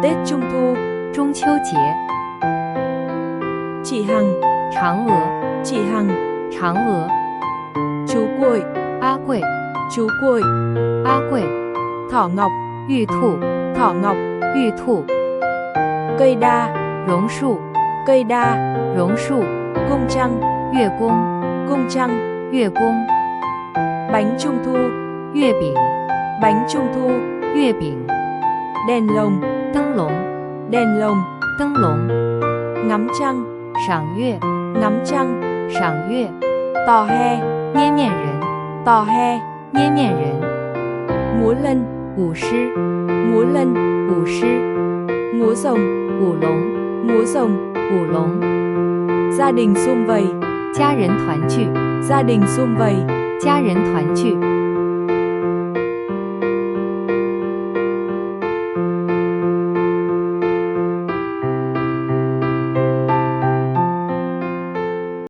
Tết Trung Thu, 中秋节。 chị Hằng, 嫦娥， chị Hằng, 嫦娥。 chú Cuội, 阿贵， chú Cuội, 阿贵。 Thỏ Ngọc, 玉兔， Thỏ Ngọc, 玉兔。 cây đa, 榕树， cây đa, 榕树。 cung trăng, 月宫， cung trăng, 月宫。 bánh Trung Thu, 月饼， bánh Trung Thu, 月饼。 đèn lồng, 灯笼， đèn lồng, 灯笼。 ngắm trăng, 赏月， ngắm trăng, 赏月。 tò he, 捏面人， tò he, 捏面人。 múa lân, 舞狮， múa lân, 舞狮。 múa rồng, 舞龙， múa rồng, 舞龙。 gia đình sum vầy, 家人团聚， gia đình sum vầy, 家人团聚。